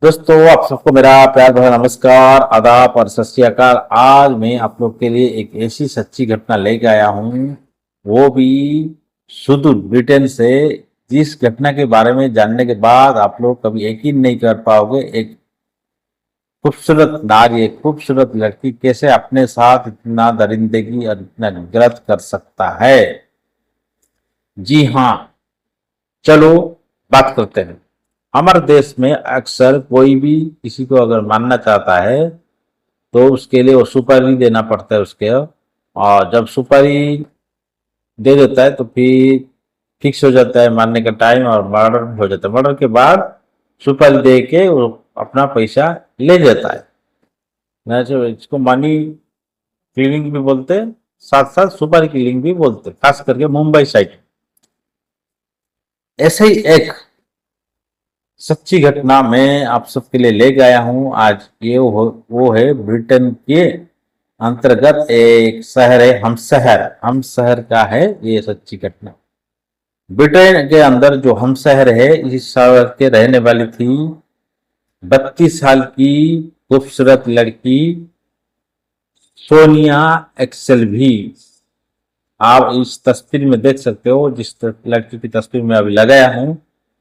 दोस्तों, आप सबको मेरा प्यार भरा नमस्कार, आदाब और सत श्री अकाल। आज मैं आप लोग के लिए एक ऐसी सच्ची घटना लेके आया हूँ, वो भी सुदूर ब्रिटेन से, जिस घटना के बारे में जानने के बाद आप लोग कभी यकीन नहीं कर पाओगे। एक खूबसूरत नारी, एक खूबसूरत लड़की कैसे अपने साथ इतना दरिंदगी और इतना गलत कर सकता है। जी हाँ, चलो बात करते हैं। हमारे देश में अक्सर कोई भी किसी को अगर मानना चाहता है तो उसके लिए वो सुपारी देना पड़ता है उसके, और जब सुपारी दे देता है तो फिर फिक्स हो जाता है मारने का टाइम और मर्डर हो जाता है। मर्डर के बाद सुपारी दे के वो अपना पैसा ले जाता है। इसको मनी क्लीनिंग भी बोलते हैं, साथ साथ सुपारी क्लीनिंग भी बोलते हैं, खास करके मुंबई साइड। ऐसे ही एक सच्ची घटना मैं आप सबके लिए ले गया हूं आज। वो है ब्रिटेन के अंतर्गत एक शहर है हम शहर का है ये सच्ची घटना। ब्रिटेन के अंदर जो हम शहर है, इस शहर के रहने वाली थी 32 साल की खूबसूरत लड़की सोनिया एक्सेल्वी। आप इस तस्वीर में देख सकते हो, जिस लड़की की तस्वीर में अभी लगाया हूं,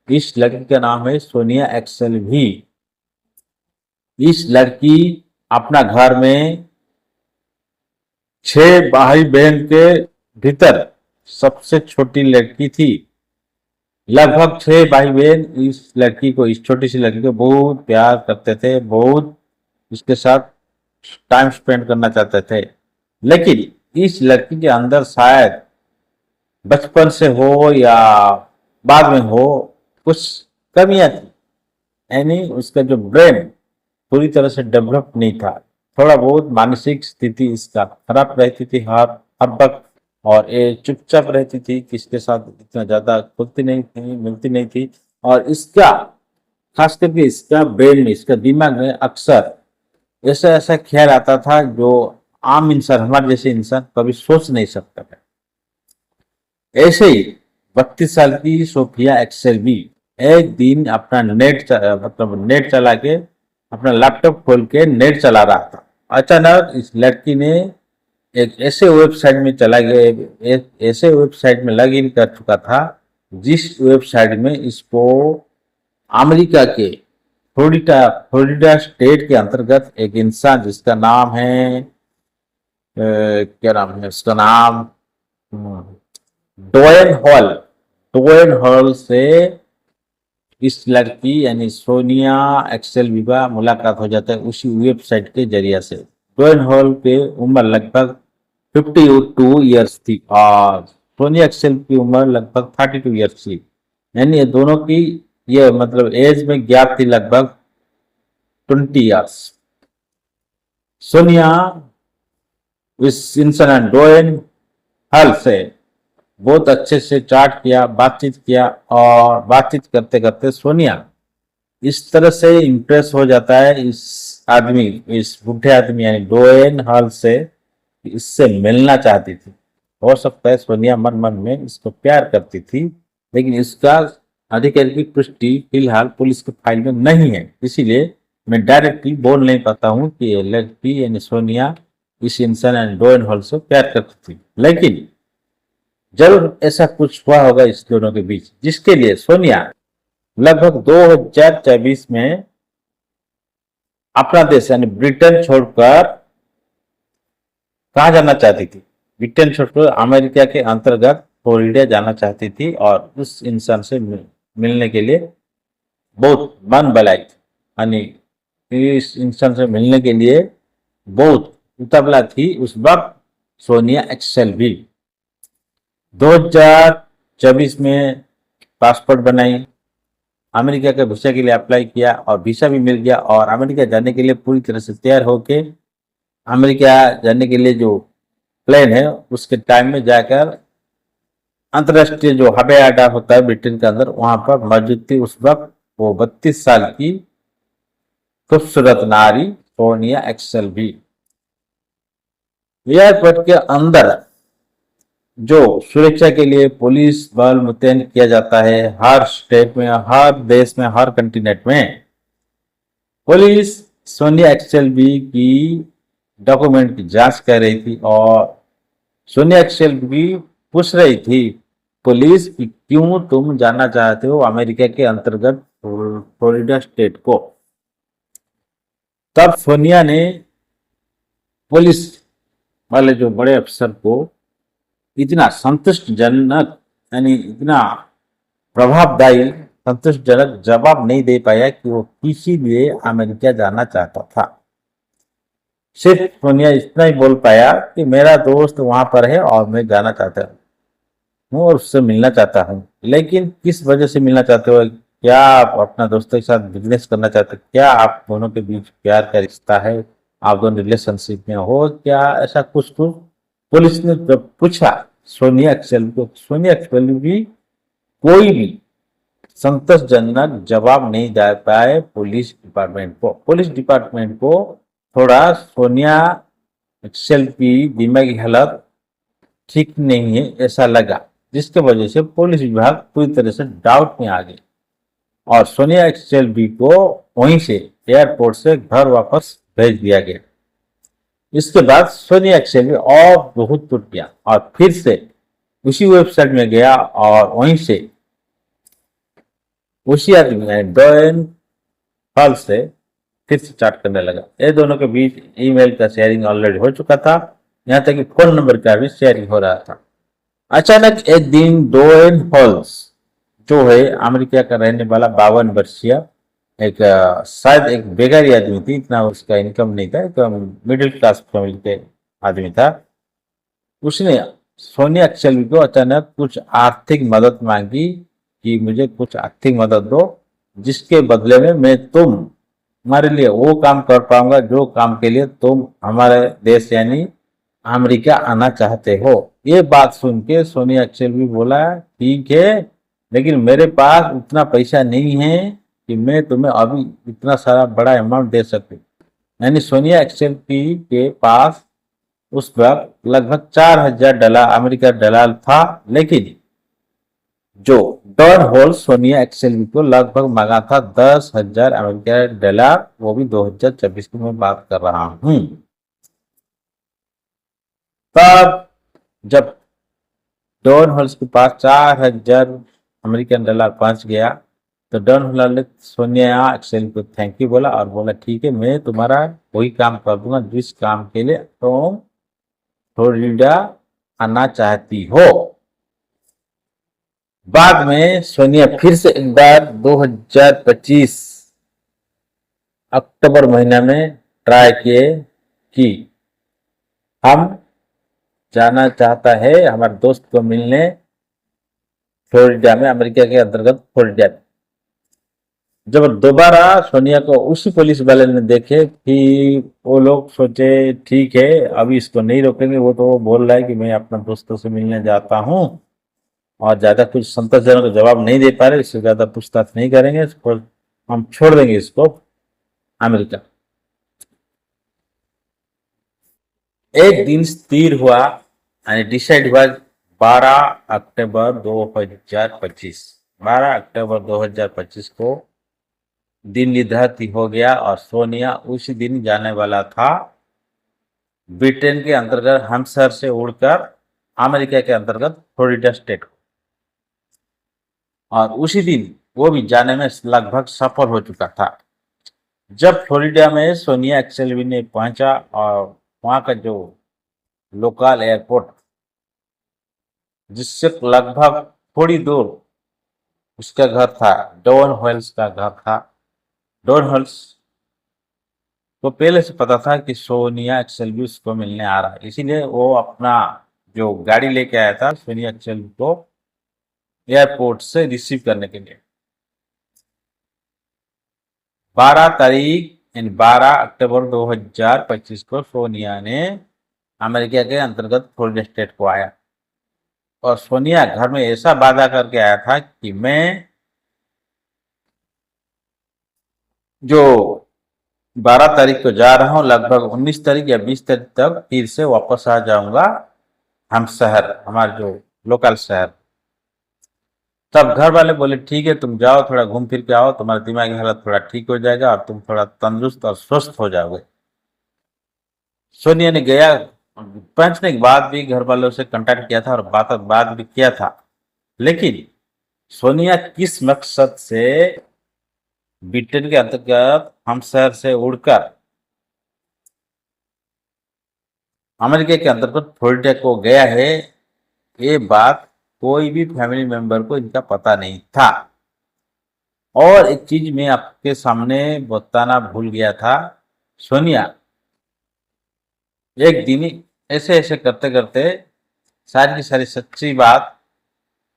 इस लड़की का नाम है सोनिया एक्सेल्वी। इस लड़की अपना घर में 6 भाई बहन के भीतर सबसे छोटी लड़की थी। लगभग 6 भाई बहन इस लड़की को, इस छोटी सी लड़की को बहुत प्यार करते थे, बहुत इसके साथ टाइम स्पेंड करना चाहते थे। लेकिन इस लड़की के अंदर शायद बचपन से हो या बाद में हो, कुछ कमियां थी। यानी उसका जो ब्रेन पूरी तरह से डेवलप नहीं था। थोड़ा बहुत मानसिक स्थिति इसका खराब रहती थी हर हर वक्त, और ये चुपचाप रहती थी, किसके साथ इतना ज्यादा खुलती नहीं थी, मिलती नहीं थी। और इसका खास करके इसका ब्रेन में, इसका दिमाग में अक्सर ऐसा ऐसा ख्याल आता था जो आम इंसान, हमारे जैसे इंसान कभी सोच नहीं सकता था। ऐसे ही 32 साल की सोफिया एक्सेल्वी एक दिन अपना नेट चला के, अपना लैपटॉप खोल के नेट चला रहा था। अचानक इस लड़की ने एक ऐसे वेबसाइट में चला गया, एक ऐसे वेबसाइट में लॉग इन कर चुका था, जिस वेबसाइट में इसको अमेरिका के फ्लोरिडा स्टेट के अंतर्गत एक इंसान, जिसका नाम है क्या नाम है उसका नाम, डोएन हॉल। डोएन हॉल से इस लड़की यानी सोनिया एक्सेल्वी का मुलाकात हो जाता है उसी वेबसाइट के जरिए से। डोएन हॉल के उम्र लगभग 52 ईयर्स थी और सोनिया एक्सेल्वी की उम्र लगभग 32 ईयर्स थी। यानी ये दोनों की ये मतलब एज में गैप थी लगभग 20 ईयर्स। सोनिया इस इंसान डोएन हॉल से बहुत अच्छे से चाट किया, बातचीत किया, और बातचीत करते करते सोनिया इस तरह से इम्प्रेस हो जाता है इस आदमी, इस बूढ़े आदमी यानी डोएन हॉल से, इससे मिलना चाहती थी। हो सकता है सोनिया मन मन में इसको प्यार करती थी, लेकिन इसका आधिकारिक पुष्टि फिलहाल पुलिस के फाइल में नहीं है, इसीलिए मैं डायरेक्टली बोल नहीं पाता हूँ कि ये लड़की यानी सोनिया इस इंसान यानी डोएन हॉल से प्यार करती थी। लेकिन जरूर ऐसा कुछ हुआ होगा इस दोनों के बीच, जिसके लिए सोनिया लगभग 2024 में अपना देश यानी ब्रिटेन छोड़कर कहा जाना चाहती थी। ब्रिटेन छोड़कर अमेरिका के अंतर्गत फ्लोरिडा जाना चाहती थी, और उस इंसान से मिलने के लिए बहुत मन बलाई थी। यानी इस इंसान से मिलने के लिए बहुत उतावला थी उस वक्त सोनिया एक्सेल्वी। 2024 में पासपोर्ट बनाई, अमेरिका के वीजा के लिए अप्लाई किया और वीजा भी मिल गया, और अमेरिका जाने के लिए पूरी तरह से तैयार होके अमेरिका जाने के लिए जो प्लान है उसके टाइम में जाकर अंतरराष्ट्रीय जो हवाई अड्डा होता है ब्रिटेन के अंदर, वहां पर मौजूद थी उस वक्त वो 32 साल की खूबसूरत नारी सोनिया एक्सेल्वी। एयरपोर्ट के अंदर जो सुरक्षा के लिए पुलिस बल मुतैन किया जाता है हर स्टेट में, हर देश में, हर कंटिनेंट में, पुलिस सोनिया एक्सएलवी की डॉक्यूमेंट की जांच कर रही थी और सोनिया एक्सएलवी पूछ रही थी पुलिस कि क्यों तुम जाना चाहते हो अमेरिका के अंतर्गत फ्लोरिडा स्टेट को। तब सोनिया ने पुलिस वाले जो बड़े अफसर को इतना संतुष्टजनक यानी इतना प्रभावदायी संतुष्टजनक जवाब नहीं दे पाया कि वो किसी लिए अमेरिका जाना चाहता था। सिर्फ सोनिया इतना ही बोल पाया कि मेरा दोस्त वहां पर है और मैं जाना चाहता हूँ और उससे मिलना चाहता हूँ। लेकिन किस वजह से मिलना चाहते हो? क्या आप अपना दोस्तों के साथ बिजनेस करना चाहते हो? क्या आप दोनों के बीच प्यार का रिश्ता है? आप दोनों रिलेशनशिप में हो क्या? ऐसा कुछ कुछ पुलिस ने जब पूछा सोनिया एक्सेल को, सोनिया एक्सेल भी कोई भी संतोषजनक जवाब नहीं दे पाए पुलिस डिपार्टमेंट को। पुलिस डिपार्टमेंट को थोड़ा सोनिया एक्सेल की दिमागी हालत ठीक नहीं है ऐसा लगा, जिसके वजह से पुलिस विभाग पूरी तरह से डाउट में आ गई और सोनिया एक्सेल को वहीं से एयरपोर्ट से घर वापस भेज दिया गया। इसके बाद सोनिया एक्सेल और बहुत टूट गया और फिर से उसी वेबसाइट में गया और वहीं से उसी आदमी डोन हॉल से फिर से चैट करने लगा। ये दोनों के बीच ईमेल का शेयरिंग ऑलरेडी हो चुका था, यहाँ तक कि फोन नंबर का भी शेयरिंग हो रहा था। अचानक एक दिन डोन हॉल्स जो है अमेरिका का रहने वाला 52 वर्षीय एक शायद एक बेकारी आदमी थी, इतना उसका इनकम नहीं था, एक मिडिल क्लास फैमिली के आदमी था। उसने सोनिया एक्सेल को अचानक कुछ आर्थिक मदद मांगी कि मुझे कुछ आर्थिक मदद दो जिसके बदले में मैं तुम्हारे लिए वो काम कर पाऊंगा जो काम के लिए तुम हमारे देश यानी अमेरिका आना चाहते हो। ये बात सुन के सोनिया एक्सेल भी बोला ठीक है, लेकिन मेरे पास उतना पैसा नहीं है कि मैं तुम्हें अभी इतना सारा बड़ा अमाउंट दे सकूं। यानी सोनिया एक्सेल के पास उस वक्त लगभग $4000 अमेरिका डॉलर था, लेकिन जो डॉन होल सोनिया एक्सेल को लगभग मांगा था 10,000 अमेरिका डॉलर, वो भी 2024 की मैं बात कर रहा हूं। तब जब डॉन होल्स के पास 4000 अमेरिकन डॉलर पहुंच गया तो डॉन होल ने सोनिया एक्सेल को थैंक यू बोला और बोला ठीक है मैं तुम्हारा वही काम कर दूंगा जिस काम के लिए तुम फ्लोरिडा आना चाहती हो। बाद में सोनिया फिर से एक बार 2025 अक्टूबर महीना में ट्राई किए कि हम जाना चाहता है हमारे दोस्त को मिलने फ्लोरिडा में, अमेरिका के अंतर्गत फ्लोरिडा में। जब दोबारा सोनिया को उसी पुलिस वाले ने देखे कि वो लोग सोचे ठीक है अभी इसको नहीं रोकेंगे, वो तो बोल रहा है कि मैं अपना दोस्तों से मिलने जाता हूँ और ज्यादा कुछ संतोषजनक जवाब नहीं दे पा रहे, इससे ज्यादा पूछताछ नहीं करेंगे, हम छोड़ देंगे इसको अमेरिका। एक दिन स्थिर हुआ यानी डिसाइड हुआ 12 अक्टूबर 2025। 12 अक्टूबर 2025 को दिन निर्धारित हो गया और सोनिया उसी दिन जाने वाला था ब्रिटेन के अंतर्गत हैम्पशायर से उड़कर अमेरिका के अंतर्गत फ्लोरिडा स्टेट को, और उसी दिन वो भी जाने में लगभग सफल हो चुका था। जब फ्लोरिडा में सोनिया एक्सेल ने पहुंचा और वहां का जो लोकल एयरपोर्ट जिससे लगभग थोड़ी दूर उसका घर था, डॉन हॉल्स का घर था। डॉन हॉल्स को पहले से पता था कि सोनिया एक्सेल भी उसको मिलने आ रहा है, इसीलिए वो अपना जो गाड़ी लेके आया था सोनिया एक्सेल को एयरपोर्ट से रिसीव करने के लिए। 12 तारीख यानी 12 अक्टूबर 2025 को सोनिया ने अमेरिका के अंतर्गत फ्लोरिडा स्टेट को आया और सोनिया घर में ऐसा वादा करके आया था कि मैं जो 12 तारीख को जा रहा हूं लगभग 19 तारीख या 20 तारीख तक फिर से वापस आ जाऊंगा हम शहर, हमारे जो लोकल शहर। तब घर वाले बोले ठीक है, तुम जाओ, थोड़ा घूम फिर के आओ, तुम्हारा दिमागी हालत थोड़ा ठीक हो जाएगा और तुम थोड़ा तंदुरुस्त और स्वस्थ हो जाओगे। सोनिया ने गया, पहुंचने के बाद भी घर वालों से कांटेक्ट किया था और बात भी किया था। लेकिन सोनिया किस मकसद से ब्रिटेन के अंतर्गत हम शहर से उड़कर अमेरिका के अंतर्गत फ्लोरिडा को गया है, ये बात कोई भी फैमिली मेंबर को इनका पता नहीं था। और एक चीज मैं आपके सामने बताना भूल गया था। सोनिया एक दिन ऐसे ऐसे करते करते सारी की सारी सच्ची बात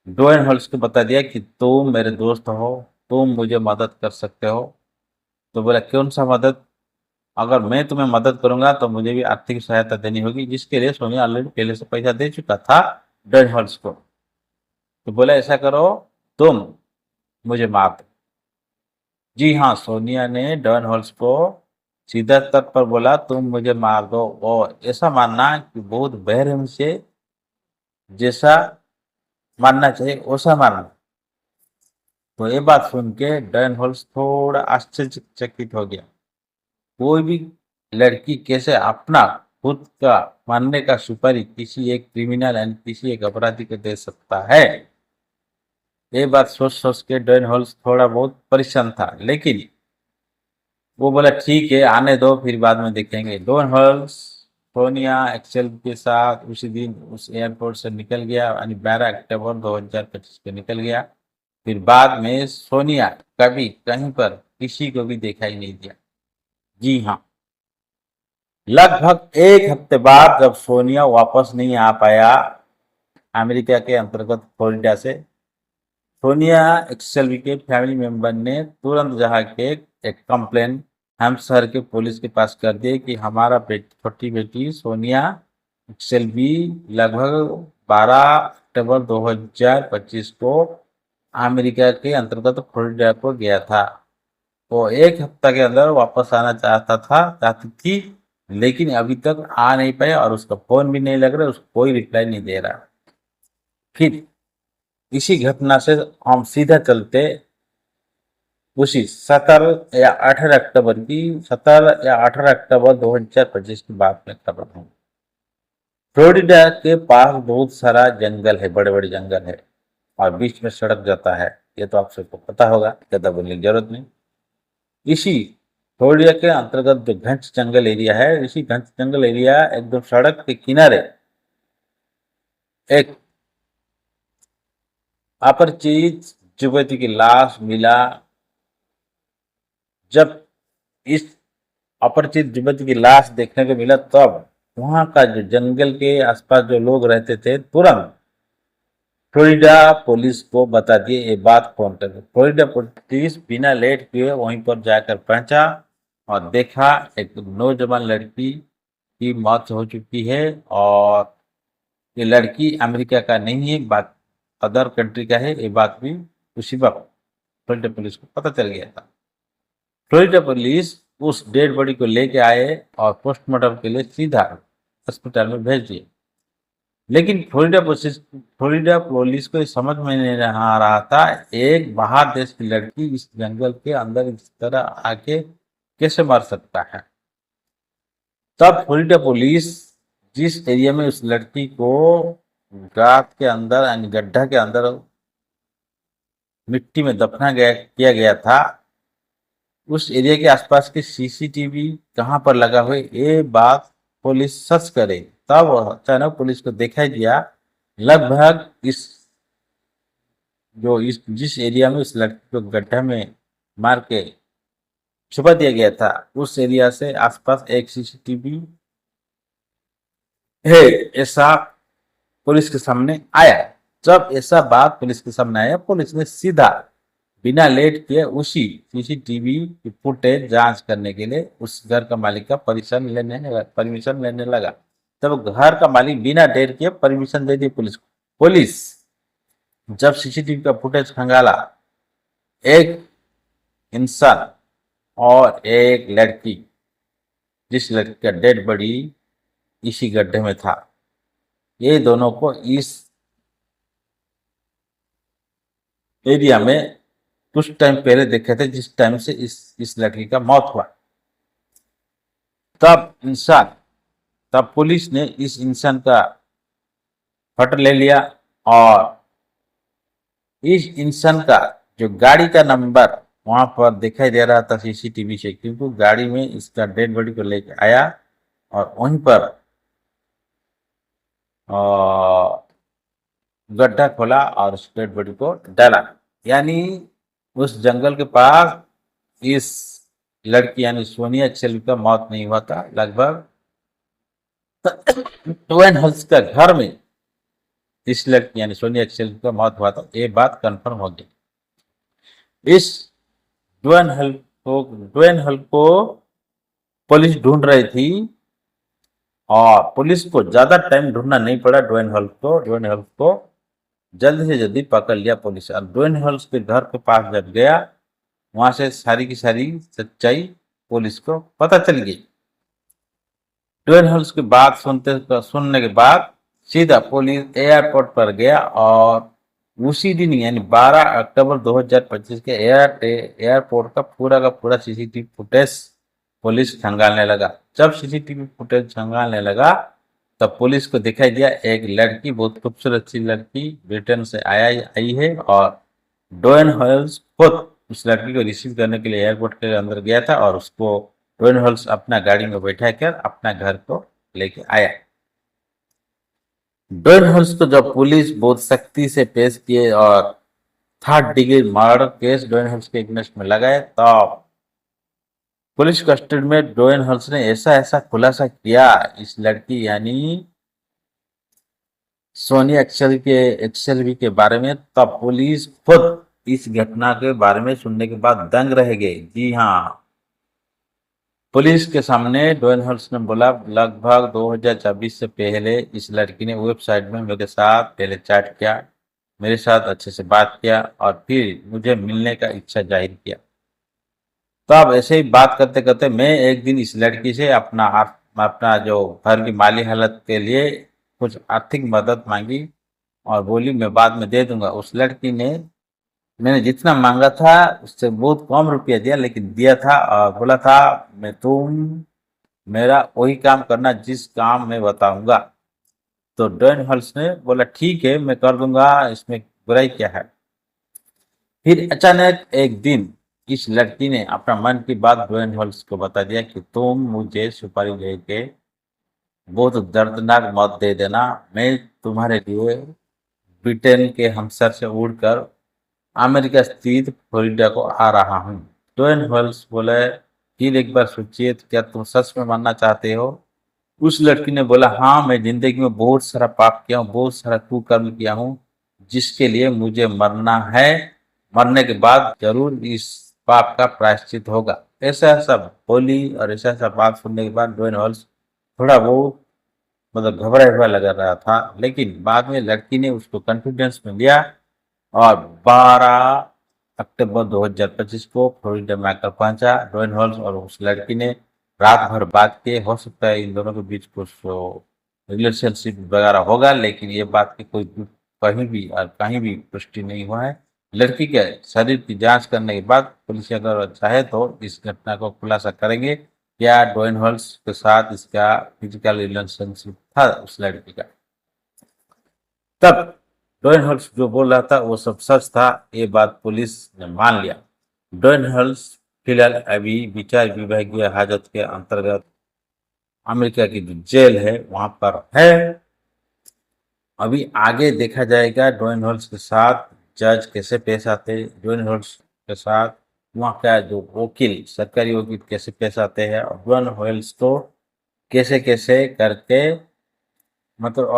डोएन हॉल्स को बता दिया कि तुम मेरे दोस्त हो, तुम मुझे मदद कर सकते हो। तो बोला कौन सा मदद? अगर मैं तुम्हें मदद करूंगा तो मुझे भी आर्थिक सहायता देनी होगी, जिसके लिए सोनिया ऑलरेडी पहले से पैसा दे चुका था डोएन हॉल्स को। तो बोला ऐसा करो, तुम मुझे मार दो। जी हाँ, सोनिया ने डॉन हॉल्स को सीधा तौर पर बोला तुम मुझे मार दो, और ऐसा मानना कि बहुत बेरहम से जैसा मानना चाहिए वैसा मानना। तो ये बात सुन के डॉन हॉल्स थोड़ा आश्चर्यचकित हो गया। कोई भी लड़की कैसे अपना खुद का मानने का सुपारी किसी एक क्रिमिनल एंड किसी एक अपराधी को दे सकता है? ये बात सोच सोच के डॉन हॉल्स थोड़ा बहुत परेशान था। लेकिन वो बोला ठीक है, आने दो, फिर बाद में देखेंगे। डॉन हॉल्स सोनिया एक्सेल के साथ उसी दिन उस एयरपोर्ट से निकल गया, यानी 12 अक्टूबर 2025 को निकल गया। फिर बाद में सोनिया कभी कहीं पर किसी को भी दिखाई नहीं दिया। जी हाँ, लगभग एक हफ्ते बाद जब सोनिया वापस नहीं आ पाया अमेरिका के अंतर्गत फ्लोरिडा से, सोनिया एक्सएलवी के फैमिली मेंबर ने तुरंत जहाँ के एक कंप्लेन हैम्पशायर के पुलिस के पास कर दिए कि हमारा छोटी बेटी सोनिया एक्सएलवी लगभग 12 अक्टूबर 2025 को अमेरिका के अंतर्गत फ्लोरिडा को गया था। वो एक हफ्ता के अंदर वापस आना चाहती थी, लेकिन अभी तक आ नहीं पाया और उसका फोन भी नहीं लग रहा, उसको कोई रिप्लाई नहीं दे रहा। फिर इसी घटना से हम सीधा चलते उसी 17 या 18 अक्टूबर 2025 की बात में कर रहा हूँ। फ्लोरिडा के पास बहुत सारा जंगल है, बड़े बड़े जंगल है, और बीच में सड़क जाता है। ये तो आप सबको पता होगा, ज्यादा बोलने की जरूरत नहीं। इसी फ्लोरिडा के अंतर्गत जो घंच जंगल एरिया है, इसी घंच जंगल एरिया एकदम सड़क के किनारे एक अपरिचित युवती की लाश मिला। जब इस अपरिचित युवती की लाश देखने को मिला, तब वहां का जो जंगल के आसपास जो लोग रहते थे तुरंत फ्लोरिडा पुलिस को बता दिए ये बात फोन करके। फ्लोरिडा पुलिस बिना लेट किए वहीं पर जाकर पहुंचा और देखा एक नौजवान लड़की की मौत हो चुकी है, और ये लड़की अमेरिका का नहीं है, बात अदर कंट्री का है। ये बात भी उसी वक्त फ्लोरिडा पुलिस को पता चल गया था। फ्लोरिडा पुलिस उस डेड बॉडी को लेके आए और पोस्टमार्टम के लिए सीधा अस्पताल में भेज दिए। लेकिन फ्लोरिडा पुलिस को समझ में नहीं आ रहा था, एक बाहर देश की लड़की इस जंगल के अंदर इस तरह आके कैसे मर सकता है। तब फ्लोरिडा पुलिस जिस एरिया में उस लड़की को गात के अंदर यानी गड्ढा के अंदर मिट्टी में दफना किया गया था, उस एरिया के आसपास के सीसीटीवी कहाँ पर लगा हुआ ये बात पुलिस सर्च करे, तब अचानक पुलिस को दिखाई दिया लगभग इस जिस एरिया में उस लड़की को गड्ढा में मार के छुपा दिया गया था, उस एरिया से आसपास एक सीसीटीवी है, ऐसा पुलिस के सामने आया। जब ऐसा बात पुलिस के सामने आया, पुलिस ने सीधा बिना लेट किए उसी सीसीटीवी की फुटेज जांच करने के लिए उस घर का मालिक का परमिशन लेने लगा। तब घर का मालिक बिना देर किए परमिशन दे दी पुलिस को। पुलिस जब सीसीटीवी का फुटेज खंगाला, एक इंसान और एक लड़की, जिस लड़की का डेड बॉडी इसी गड्ढे में था, ये दोनों को इस एरिया में कुछ टाइम पहले देखे थे, जिस टाइम से इस लड़की का मौत हुआ। तब इंसान तब पुलिस ने इस इंसान का फोटो ले लिया, और इस इंसान का जो गाड़ी का नंबर वहां पर दिखाई दे रहा था सीसीटीवी से, क्योंकि गाड़ी में इसका डेड बॉडी को लेके आया और वहीं पर गड्ढा खोला और उस डेड बॉडी को डाला। यानी उस जंगल के पास इस लड़की यानी सोनिया एक्सेल का मौत नहीं हुआ था। लगभग ट्वेन हल्स का घर में इस लड़की यानी सोनिया एक्सेल का मौत हुआ था, ये बात कंफर्म हो गई। इस ड्वेन हल को पुलिस ढूंढ रही थी, और पुलिस को ज्यादा टाइम ढूंढना नहीं पड़ा। ड्वेन हल को जल्दी से जल्दी पकड़ लिया पुलिस। और ड्वेन हल्स के घर के पास जब गया, वहां से सारी की सारी सच्चाई पुलिस को पता चल गई। ड्वेन हल्स की बात सुनने के बाद सीधा पुलिस एयरपोर्ट पर गया, और उसी दिन यानी 12 अक्टूबर 2025 के एयरपोर्ट का पूरा सीसीटीवी फुटेज पुलिस खंगालने लगा। जब सीसीटीवी फुटेज खंगालने लगा, तब पुलिस को दिखाई दिया एक लड़की, बहुत खूबसूरत सी लड़की ब्रिटेन से आई है, और डोएन हॉल्स खुद उस लड़की को रिसीव करने के लिए एयरपोर्ट के अंदर गया था, और उसको डोएन हॉल्स अपना गाड़ी में बैठा कर अपना घर को लेके आया। डोएन हॉल्स को जब पुलिस बहुत सख्ती से पेश किए और 3rd डिग्री मर्डर केस डोएन हॉल्स के अगेंस्ट में लगाए, तो पुलिस कस्टडी में डोएन हॉल्स ने ऐसा खुलासा किया इस लड़की यानी सोनिया एक्सेल्वी के बारे में। तब पुलिस खुद इस घटना के बारे में सुनने के बाद दंग रह गई। जी हाँ, पुलिस के सामने डोएन हॉल्स ने बोला, लगभग 2024 से पहले इस लड़की ने वेबसाइट में मेरे साथ पहले चैट किया, मेरे साथ अच्छे से बात किया, और फिर मुझे मिलने का इच्छा जाहिर किया। तब ऐसे ही बात करते करते मैं एक दिन इस लड़की से अपना जो घर की माली हालत के लिए कुछ आर्थिक मदद मांगी, और बोली मैं बाद में दे दूंगा। उस लड़की ने मैंने जितना मांगा था उससे बहुत कम रुपया दिया, लेकिन दिया था, और बोला था मैं तुम मेरा वही काम करना जिस काम मैं बताऊंगा। तो डोएन हॉल्स ने बोला ठीक है, मैं कर दूंगा, इसमें बुराई क्या है। फिर अचानक एक दिन इस लड़की ने अपना मन की बात डोएन हॉल्स को बता दिया कि तुम मुझे सुपारी लेके बहुत दर्दनाक मौत दे देना, मैं तुम्हारे लिए ब्रिटेन के हमसर से उड़कर अमेरिका स्थित फ्लोरिडा को आ रहा हूँ। डोएन हॉल्स बोले फिर एक बार सोचिए, क्या तुम सच में मरना चाहते हो? उस लड़की ने बोला हाँ, मैं जिंदगी में बहुत सारा पाप किया हूँ, बहुत सारा कुकर्म किया हूँ, जिसके लिए मुझे मरना है। मरने के बाद जरूर इस पाप का प्रायश्चित होगा। ऐसा बोली, और ऐसा बात सुनने के बाद डोएन हॉल्स थोड़ा बहुत मतलब घबरा हुआ लग रहा था, लेकिन बाद में लड़की ने उसको कॉन्फिडेंस में लिया, और 12 अक्टूबर 2025 को फ्लोरिडा में आकर पहुंचा डोएन हॉल्स, और उस लड़की ने रात भर बात की। हो सकता है इन दोनों के बीच कुछ रिलेशनशिप वगैरह होगा, लेकिन ये बात की कोई कहीं भी और कहीं भी पुष्टि नहीं हुआ है। लड़की के शरीर की जांच करने के बाद पुलिस अगर चाहे तो इस घटना को खुलासा करेंगे, क्या डोएन हॉल्स के साथ इसका फिजिकल रिलेशनशिप था उस लड़की का। तब डोएन हॉल्स जो बोल रहा था वो सब सच था, ये बात पुलिस ने मान लिया। डोएन हॉल्स फिलहाल अभी विचार विभागीय हाजत के अंतर्गत अमेरिका की जो जेल है वहां पर है। अभी आगे देखा जाएगा डोएन हॉल्स के साथ जज कैसे पेश आते, डोएन हॉल्स के साथ वहाँ का जो वकील सरकारी वकील कैसे पेश आते हैं, और डोएन हॉल्स को कैसे कैसे करके मतलब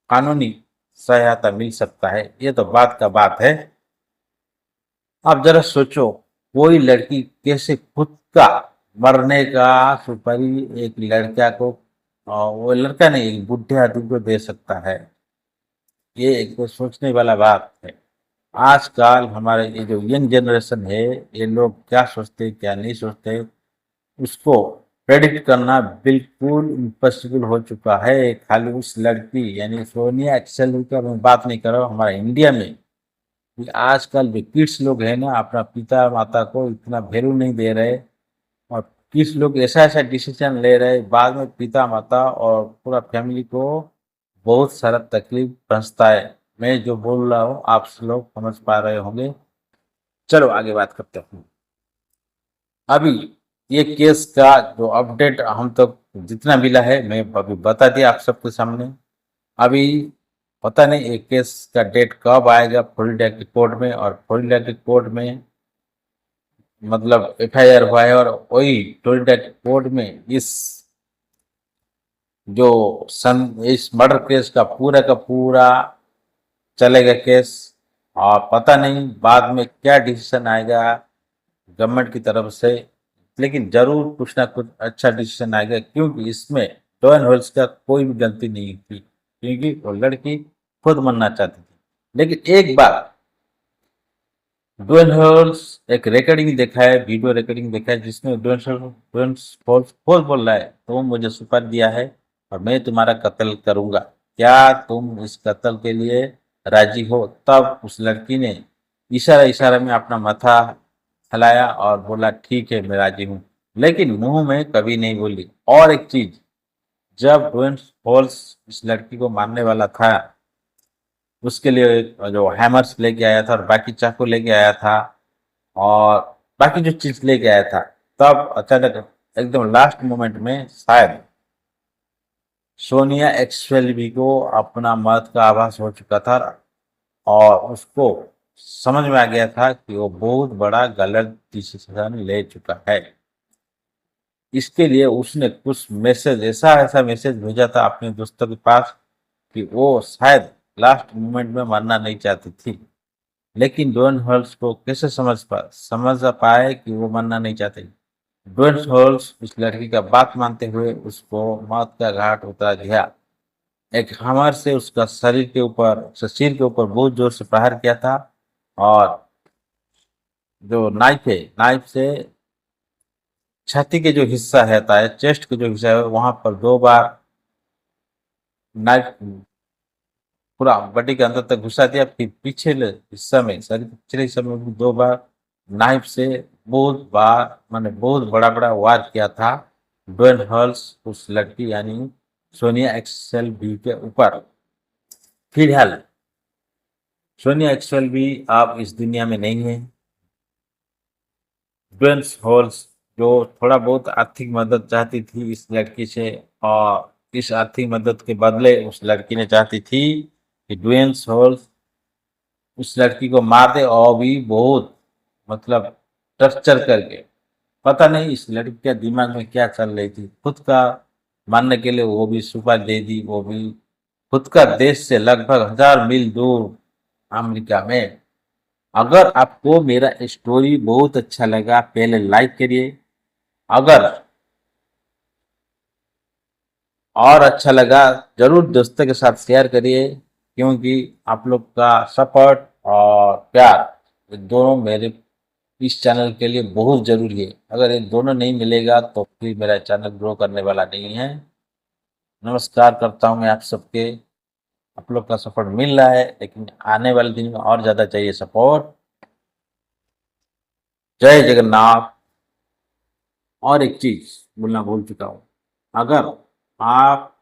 कानूनी सहायता मिल सकता है, ये तो बात का बात है। अब जरा सोचो, कोई लड़की कैसे खुद का मरने का सुपारी एक लड़का को, वो लड़का नहीं एक बुढ़े आदमी को दे सकता है? ये एक तो सोचने वाला बात है। आजकल हमारे ये जो यंग जनरेशन है, ये लोग क्या सोचते क्या नहीं सोचते, उसको प्रेडिक्ट करना बिल्कुल इम्पॉसिबल हो चुका है। खाली उस लड़की यानी सोनिया एक्सेल्वी का मैं बात नहीं कर रहा हूँ, हमारे इंडिया में कि आजकल जो किड्स लोग हैं ना, अपना पिता माता को इतना वैल्यू नहीं दे रहे, और किड्स लोग ऐसा ऐसा डिसीजन ले रहे, बाद में पिता माता और पूरा फैमिली को बहुत सारा तकलीफ पहुंचता है। मैं जो बोल रहा हूँ आप लोग समझ पा रहे होंगे। चलो आगे बात करते हैं। अभी ये केस का जो अपडेट हम तक जितना मिला है मैं अभी बता दिया आप सबके सामने। अभी पता नहीं ये केस का डेट कब आएगा फ्लोरिडा की कोर्ट में, और फ्लोरिडा की कोर्ट में मतलब एफआईआर हुआ है, और वही फ्लोरिडा की कोर्ट में जो इस मर्डर केस का पूरा चलेगा केस। और पता नहीं बाद में क्या डिसीजन आएगा गवर्नमेंट की तरफ से, लेकिन जरूर कुछ ना कुछ अच्छा डिसीजन आएगा, क्योंकि इसमें टोन होल्स का कोई भी गलती नहीं थी, क्योंकि वो लड़की खुद मरना चाहती थी। लेकिन एक बात, डोन होल्स एक रिकॉर्डिंग देखा है, वीडियो रिकॉर्डिंग देखा है, जिसमें डोन होल्स खुद बोल रहा है तुम मुझे सुपारी दिया है और मैं तुम्हारा कत्ल करूंगा, क्या तुम इस कत्ल के लिए राजी हो? तब उस लड़की ने इशारा इशारा में अपना माथा हिलाया और बोला ठीक है मैं राजी हूँ, लेकिन मुंह में कभी नहीं बोली। और एक चीज, जब डोन होल्स इस लड़की को मारने वाला था, उसके लिए जो हैमर्स लेके आया था और बाकी चाकू लेके आया था और बाकी जो चीज लेके आया था, तब अचानक एकदम लास्ट मोमेंट में शायद सोनिया एक्सएलवी को अपना मौत का आभास हो चुका था, और उसको समझ में आ गया था कि वो बहुत बड़ा गलत डिसीजन ले चुका है। इसके लिए उसने कुछ मैसेज, ऐसा ऐसा मैसेज भेजा था अपने दोस्तों के पास कि वो शायद लास्ट मोमेंट में मरना नहीं चाहती थी, लेकिन डोन हॉल्स को कैसे समझ पाए कि वो मरना नहीं चाहते। डोन हॉल्स उस लड़की का बात मानते हुए उसको मौत का घाट उतार दिया। एक हमर से उसका शरीर के ऊपर, उसके सिर के ऊपर बहुत जोर से प्रहार किया था, और जो नाइफ है, नाइफ से छाती के जो हिस्सा रहता है, चेस्ट के जो हिस्सा है, वहां पर 2 बार नाइफ पूरा बॉडी के अंदर तक घुसा दिया। फिर पिछले हिस्सा में, शरीर के पिछले हिस्से में भी 2 बार नाइफ से बहुत बार, मैंने बहुत बड़ा बड़ा वार किया था डोन हॉल्स उस लड़की यानी सोनिया एक्सेल बी के ऊपर। फिलहाल सोनिया एक्सेल बी आप इस दुनिया में नहीं है। डोन हॉल्स जो थोड़ा बहुत आर्थिक मदद चाहती थी इस लड़की से, और इस आर्थिक मदद के बदले उस लड़की ने चाहती थी कि ड्वेन हॉल्स उस लड़की को मार दे, और भी बहुत मतलब टर्चर करके। पता नहीं इस लड़की के दिमाग में क्या चल रही थी, खुद का मानने के लिए वो भी सुपारी दे दी, वो भी खुद का देश से लगभग 1000 मील दूर अमेरिका में। अगर आपको मेरा स्टोरी बहुत अच्छा लगा पहले लाइक करिए, अगर और अच्छा लगा जरूर दोस्तों के साथ शेयर करिए, क्योंकि आप लोग का सपोर्ट और प्यार ये दोनों मेरे इस चैनल के लिए बहुत जरूरी है। अगर ये दोनों नहीं मिलेगा तो फिर मेरा चैनल ग्रो करने वाला नहीं है। नमस्कार करता हूँ मैं आप सबके। आप लोग का सपोर्ट मिल रहा है, लेकिन आने वाले दिन में और ज़्यादा चाहिए सपोर्ट। जय जगन्नाथ। और एक चीज बोलना भूल चुका हूँ, अगर आप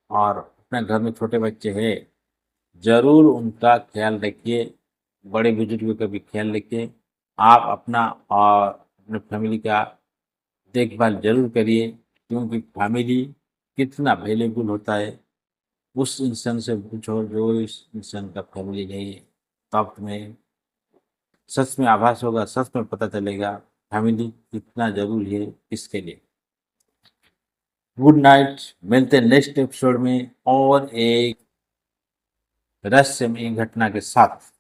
और अपने घर में छोटे बच्चे हैं, जरूर उनका ख्याल रखिए, बड़े बुजुर्गों का भी ख्याल रखिए। आप अपना और अपने फैमिली का देखभाल जरूर करिए, क्योंकि फैमिली कितना वैल्यूबल होता है उस इंसान से पूछो जो इस इंसान का फैमिली नहीं है, तब तुम्हें सच में आभास होगा, सच में पता चलेगा फैमिली कितना जरूरी है इसके लिए। गुड नाइट, मिलते हैं नेक्स्ट एपिसोड में और एक रहस्यमय घटना के साथ।